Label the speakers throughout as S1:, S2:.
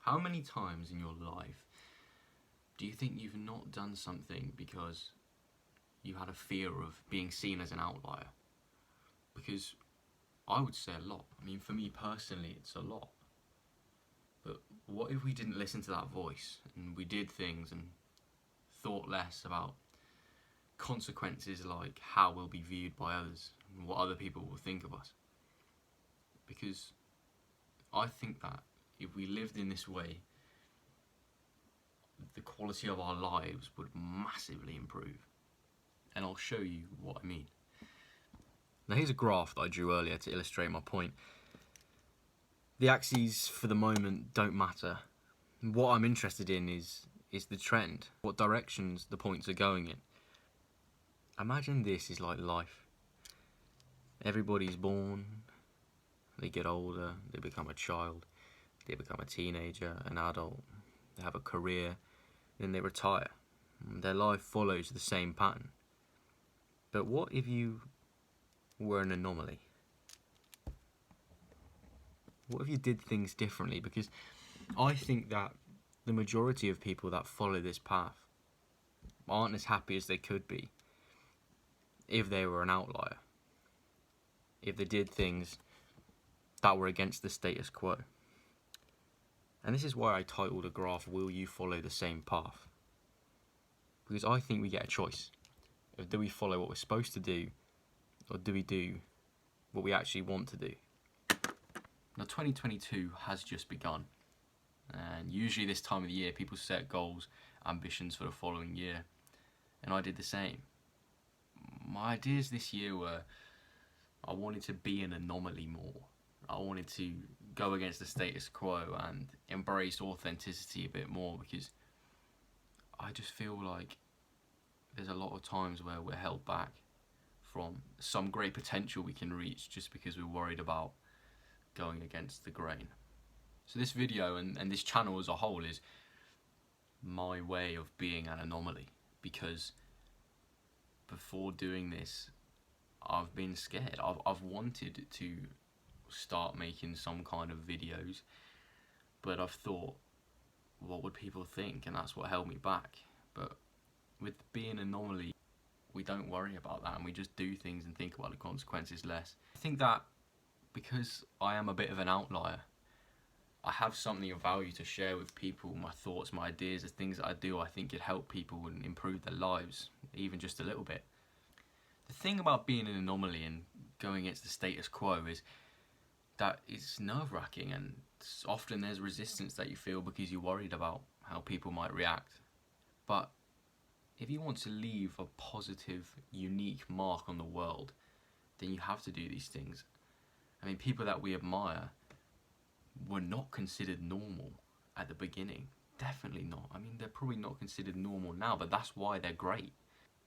S1: How many times in your life do you think you've not done something because you had a fear of being seen as an outlier? Because I would say a lot. I mean, for me personally, it's a lot. But what if we didn't listen to that voice and we did things and thought less about consequences like how we'll be viewed by others and what other people will think of us? Because I think that if we lived in this way, the quality of our lives would massively improve. And I'll show you what I mean. Now here's a graph that I drew earlier to illustrate my point. The axes for the moment don't matter. What I'm interested in is the trend, what directions the points are going in. Imagine this is like life. Everybody's born, they get older, they become a child, they become a teenager, an adult, they have a career, then they retire. Their life follows the same pattern. But what if you were an anomaly? What if you did things differently? Because I think that the majority of people that follow this path aren't as happy as they could be if they were an outlier, if they did things that were against the status quo. And this is why I titled a graph, Will You Follow the Same Path? Because I think we get a choice. Do we follow what we're supposed to do, or do we do what we actually want to do? Now 2022 has just begun, and usually this time of the year people set goals, ambitions for the following year, and I did the same. My ideas this year were, I wanted to be an anomaly more. I wanted to go against the status quo and embrace authenticity a bit more, because I just feel like there's a lot of times where we're held back from some great potential we can reach just because we're worried about going against the grain. So this video and this channel as a whole is my way of being an anomaly, because before doing this I've been scared. I've wanted to start making some kind of videos, but I've thought, what would people think? And that's what held me back. But with being an anomaly, we don't worry about that and we just do things and think about the consequences less. I think that because I am a bit of an outlier, I have something of value to share with people, my thoughts, my ideas, the things that I do I think could help people and improve their lives, even just a little bit. The thing about being an anomaly and going against the status quo is that it's nerve-wracking, and often there's resistance that you feel because you're worried about how people might react. But if you want to leave a positive, unique mark on the world, then you have to do these things. I mean, people that we admire were not considered normal at the beginning. Definitely not. I mean, they're probably not considered normal now, but that's why they're great.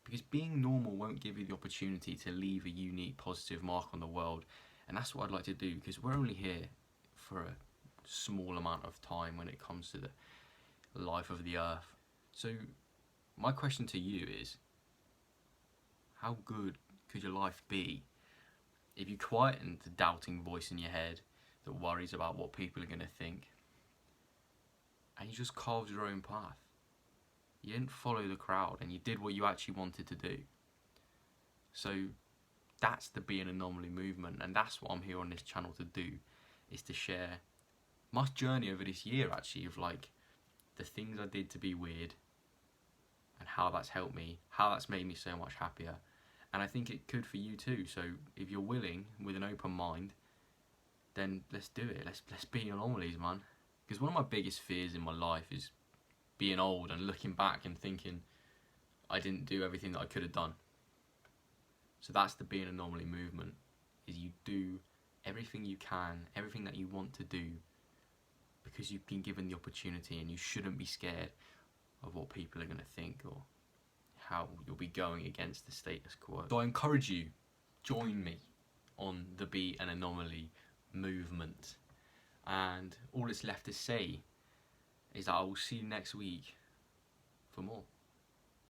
S1: Because being normal won't give you the opportunity to leave a unique, positive mark on the world. And that's what I'd like to do, because we're only here for a small amount of time when it comes to the life of the earth. So my question to you is, how good could your life be if you quietened the doubting voice in your head that worries about what people are going to think, and you just carved your own path? You didn't follow the crowd and you did what you actually wanted to do. So that's the Be an Anomaly movement, and that's what I'm here on this channel to do, is to share my journey over this year actually, of like the things I did to be weird and how that's helped me, how that's made me so much happier. And I think it could for you too. So if you're willing, with an open mind, then let's do it. Let's be anomalies, man. Because one of my biggest fears in my life is being old and looking back and thinking I didn't do everything that I could have done. So that's the Be an Anomaly movement, is you do everything you can, everything that you want to do, because you've been given the opportunity, and you shouldn't be scared of what people are going to think or how you'll be going against the status quo. So I encourage you, join me on the Be an Anomaly movement. And all that's left to say is that I will see you next week for more.